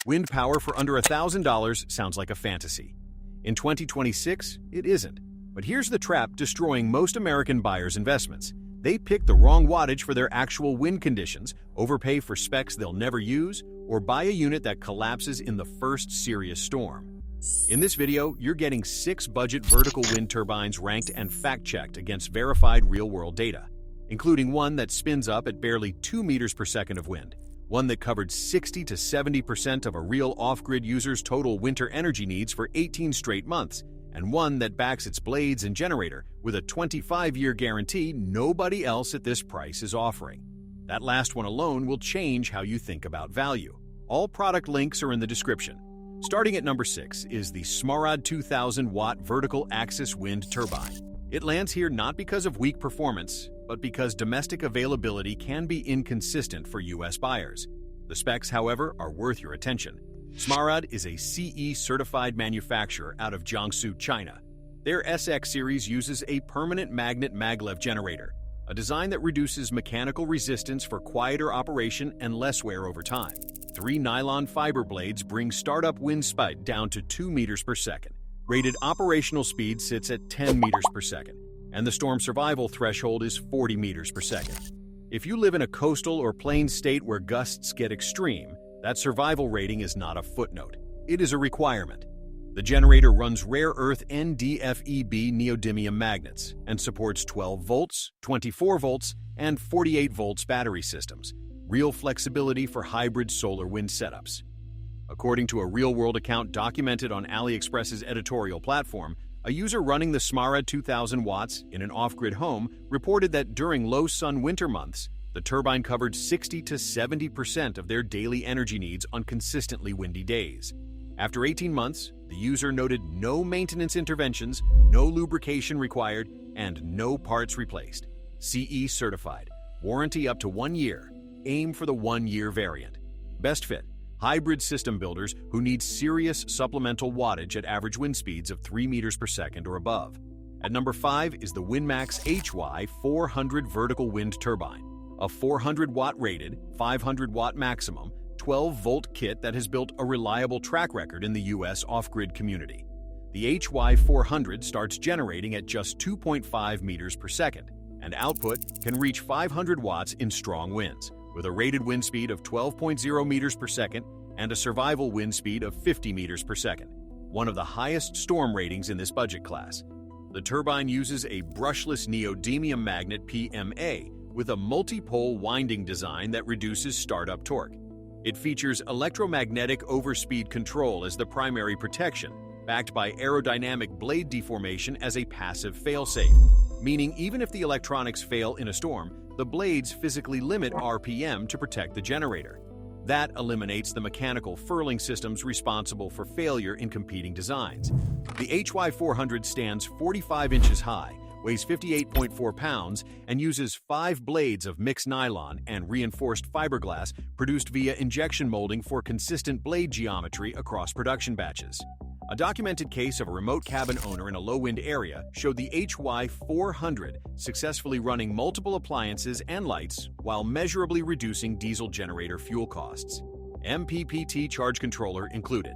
Wind power for under $1,000 sounds like a fantasy. In 2026, it isn't. But here's the trap destroying most American buyers' investments. They pick the wrong wattage for their actual wind conditions, overpay for specs they'll never use, or buy a unit that collapses in the first serious storm. In this video, you're getting 6 budget vertical wind turbines ranked and fact-checked against verified real-world data, including one that spins up at barely 2 meters per second of wind, one that covered 60 to 70% of a real off-grid user's total winter energy needs for 18 straight months, and one that backs its blades and generator with a 25-year guarantee nobody else at this price is offering. That last one alone will change how you think about value. All product links are in the description. Starting at number 6 is the Smarad 2000-watt Vertical Axis Wind Turbine. It lands here not because of weak performance, but because domestic availability can be inconsistent for U.S. buyers. The specs, however, are worth your attention. Smarad is a CE-certified manufacturer out of Jiangsu, China. Their SX series uses a permanent magnet maglev generator, a design that reduces mechanical resistance for quieter operation and less wear over time. 3 nylon fiber blades bring startup wind speed down to 2 meters per second. Rated operational speed sits at 10 meters per second, and the storm survival threshold is 40 meters per second. If you live in a coastal or plain state where gusts get extreme, that survival rating is not a footnote. It is a requirement. The generator runs rare earth NdFeB neodymium magnets and supports 12 volts, 24 volts, and 48 volts battery systems. Real flexibility for hybrid solar wind setups. According to a real-world account documented on AliExpress's editorial platform, a user running the Smaraad 2000 watts in an off-grid home reported that during low-sun winter months, the turbine covered 60 to 70% of their daily energy needs on consistently windy days. After 18 months, the user noted no maintenance interventions, no lubrication required, and no parts replaced. CE certified. Warranty up to 1 year. Aim for the 1-year variant. Best fit. Hybrid system builders who need serious supplemental wattage at average wind speeds of 3 meters per second or above. At number 5 is the Windmax HY400 Vertical Wind Turbine, a 400-watt rated, 500-watt maximum, 12-volt kit that has built a reliable track record in the U.S. off-grid community. The HY400 starts generating at just 2.5 meters per second, and output can reach 500 watts in strong winds, with a rated wind speed of 12.0 meters per second and a survival wind speed of 50 meters per second, one of the highest storm ratings in this budget class. The turbine uses a brushless neodymium magnet PMA with a multi-pole winding design that reduces startup torque. It features electromagnetic overspeed control as the primary protection, backed by aerodynamic blade deformation as a passive failsafe, meaning even if the electronics fail in a storm, the blades physically limit RPM to protect the generator. That eliminates the mechanical furling systems responsible for failure in competing designs. The HY400 stands 45 inches high, weighs 58.4 pounds, and uses 5 blades of mixed nylon and reinforced fiberglass produced via injection molding for consistent blade geometry across production batches. A documented case of a remote cabin owner in a low-wind area showed the HY400 successfully running multiple appliances and lights while measurably reducing diesel generator fuel costs. MPPT charge controller included.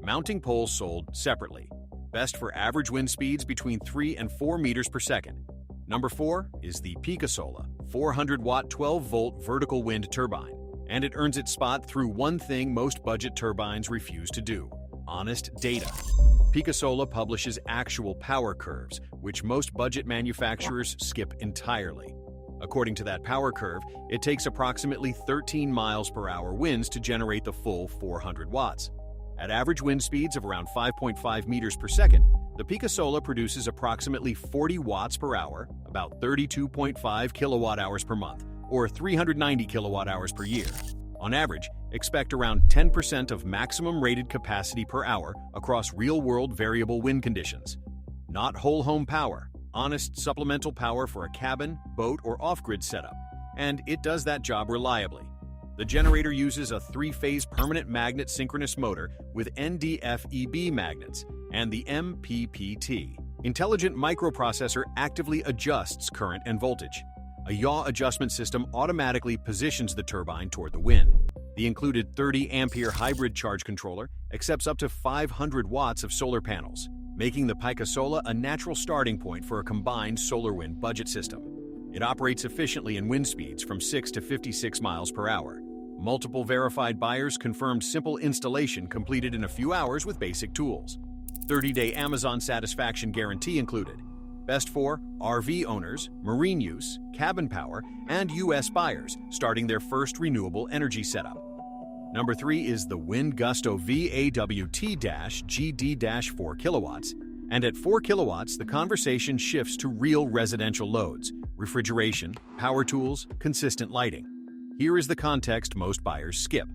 Mounting poles sold separately. Best for average wind speeds between 3 and 4 meters per second. Number 4 is the Picasola 400-watt 12-volt vertical wind turbine, and it earns its spot through one thing most budget turbines refuse to do: honest data. Picasola publishes actual power curves, which most budget manufacturers skip entirely. According to that power curve, it takes approximately 13 miles per hour winds to generate the full 400 watts. At average wind speeds of around 5.5 meters per second, the Picasola produces approximately 40 watts per hour, about 32.5 kilowatt hours per month, or 390 kilowatt hours per year. On average, expect around 10% of maximum rated capacity per hour across real-world variable wind conditions. Not whole home power, honest supplemental power for a cabin, boat, or off-grid setup, and it does that job reliably. The generator uses a 3-phase permanent magnet synchronous motor with NdFeB magnets and the MPPT. Intelligent microprocessor actively adjusts current and voltage. A yaw adjustment system automatically positions the turbine toward the wind. The included 30-ampere hybrid charge controller accepts up to 500 watts of solar panels, making the Picasola a natural starting point for a combined solar-wind budget system. It operates efficiently in wind speeds from 6 to 56 miles per hour. Multiple verified buyers confirmed simple installation completed in a few hours with basic tools. 30-day Amazon satisfaction guarantee included. Best for RV owners, marine use, cabin power, and U.S. buyers starting their first renewable energy setup. Number 3 is the WindGusto VAWT-GD-4KW, and at 4 kilowatts, the conversation shifts to real residential loads, refrigeration, power tools, consistent lighting. Here is the context most buyers skip.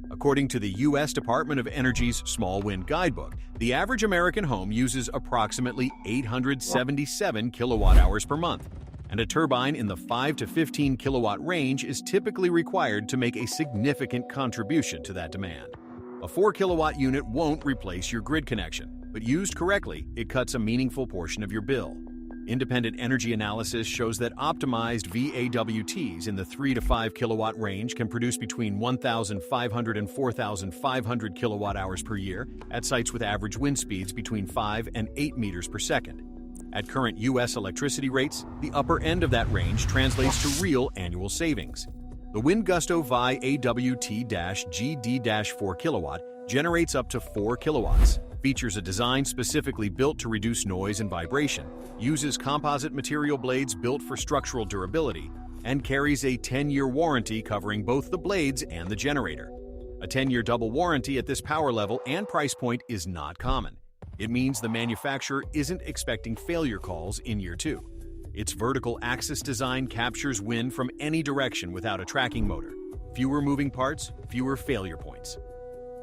According to the U.S. Department of Energy's Small Wind Guidebook, the average American home uses approximately 877 kilowatt-hours per month, and a turbine in the 5 to 15 kilowatt range is typically required to make a significant contribution to that demand. A 4 kilowatt unit won't replace your grid connection, but used correctly, it cuts a meaningful portion of your bill. Independent energy analysis shows that optimized VAWTs in the 3 to 5 kilowatt range can produce between 1,500 and 4,500 kilowatt hours per year at sites with average wind speeds between 5 and 8 meters per second. At current U.S. electricity rates, the upper end of that range translates to real annual savings. The WindGusto VAWT-GD-4KW generates up to 4 kilowatts, features a design specifically built to reduce noise and vibration, uses composite material blades built for structural durability, and carries a 10-year warranty covering both the blades and the generator. A 10-year double warranty at this power level and price point is not common. It means the manufacturer isn't expecting failure calls in year 2. Its vertical axis design captures wind from any direction without a tracking motor. Fewer moving parts, fewer failure points.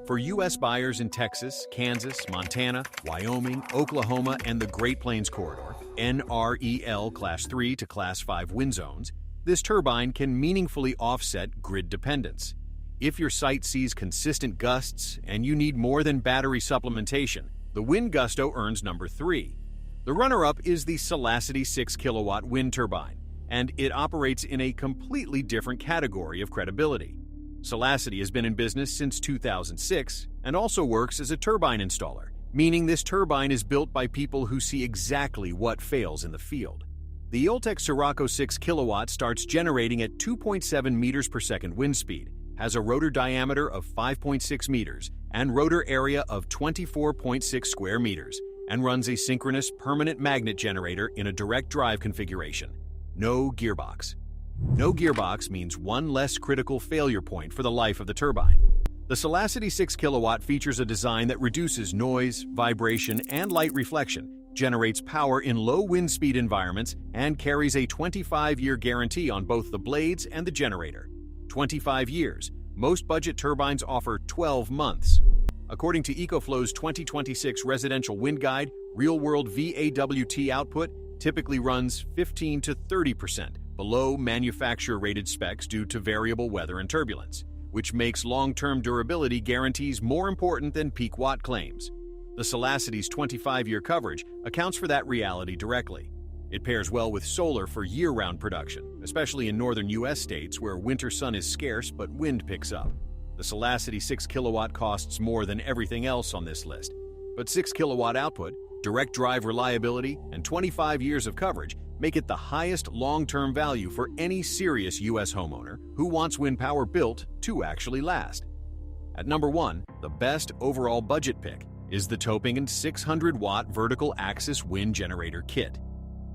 For U.S. buyers in Texas, Kansas, Montana, Wyoming, Oklahoma, and the Great Plains Corridor, NREL Class 3 to Class 5 wind zones, this turbine can meaningfully offset grid dependence. If your site sees consistent gusts and you need more than battery supplementation, the WindGusto earns number 3. The runner-up is the Solacity 6 kilowatt wind turbine, and it operates in a completely different category of credibility. Solacity has been in business since 2006 and also works as a turbine installer, meaning this turbine is built by people who see exactly what fails in the field. The Oltec Sirocco 6 kilowatt starts generating at 2.7 meters per second wind speed, has a rotor diameter of 5.6 meters and rotor area of 24.6 square meters, and runs a synchronous permanent magnet generator in a direct drive configuration. No gearbox. No gearbox means one less critical failure point for the life of the turbine. The Solacity 6 kilowatt features a design that reduces noise, vibration, and light reflection, generates power in low wind speed environments, and carries a 25-year guarantee on both the blades and the generator. 25 years. Most budget turbines offer 12 months. According to EcoFlow's 2026 Residential Wind Guide, real-world VAWT output typically runs 15 to 30% below manufacturer-rated specs due to variable weather and turbulence, which makes long-term durability guarantees more important than peak watt claims. The Solacity's 25-year coverage accounts for that reality directly. It pairs well with solar for year-round production, especially in northern U.S. states where winter sun is scarce but wind picks up. The Solacity 6 kilowatt costs more than everything else on this list, but 6 kilowatt output, direct drive reliability, and 25 years of coverage make it the highest long-term value for any serious U.S. homeowner who wants wind power built to actually last. At number 1, the best overall budget pick is the TOPINCN 600-watt Vertical Axis Wind Generator Kit.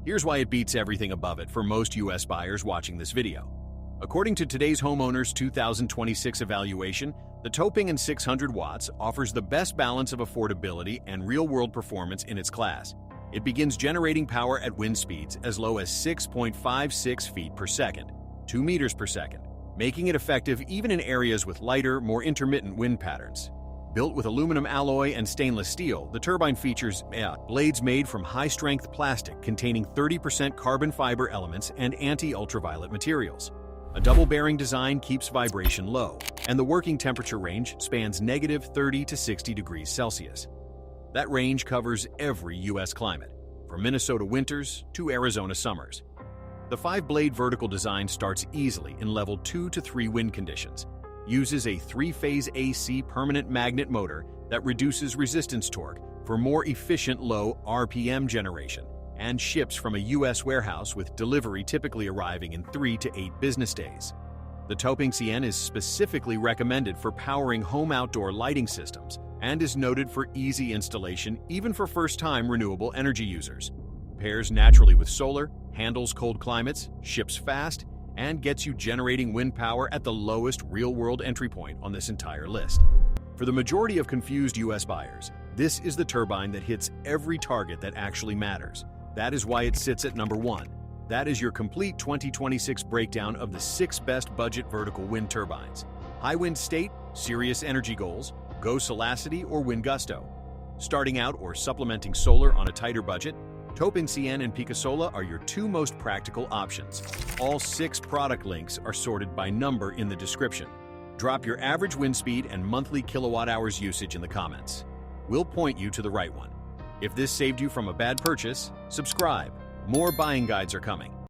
Here's why it beats everything above it for most U.S. buyers watching this video. According to today's homeowners 2026 evaluation, the TOPINCN 600 watts offers the best balance of affordability and real-world performance in its class. It begins generating power at wind speeds as low as 6.56 feet per second, 2 meters per second, making it effective even in areas with lighter, more intermittent wind patterns. Built with aluminum alloy and stainless steel, the turbine features blades made from high-strength plastic containing 30% carbon fiber elements and anti-ultraviolet materials. A double bearing design keeps vibration low, and the working temperature range spans -30 to 60 degrees Celsius. That range covers every U.S. climate, from Minnesota winters to Arizona summers. The 5-blade vertical design starts easily in level 2 to 3 wind conditions. uses a 3-phase AC permanent magnet motor that reduces resistance torque for more efficient low RPM generation, and ships from a U.S. warehouse with delivery typically arriving in 3 to 8 business days. The TOPINCN is specifically recommended for powering home outdoor lighting systems and is noted for easy installation even for first-time renewable energy users. Pairs naturally with solar, handles cold climates, ships fast, and gets you generating wind power at the lowest real-world entry point on this entire list. For the majority of confused U.S. buyers, this is the turbine that hits every target that actually matters. That is why it sits at number 1. That is your complete 2026 breakdown of the 6 best budget vertical wind turbines. High wind state, serious energy goals, go Solacity or WindGusto. Starting out or supplementing solar on a tighter budget, TOPINCN and Picasola are your 2 most practical options. All 6 product links are sorted by number in the description. Drop your average wind speed and monthly kilowatt-hours usage in the comments. We'll point you to the right one. If this saved you from a bad purchase, subscribe. More buying guides are coming.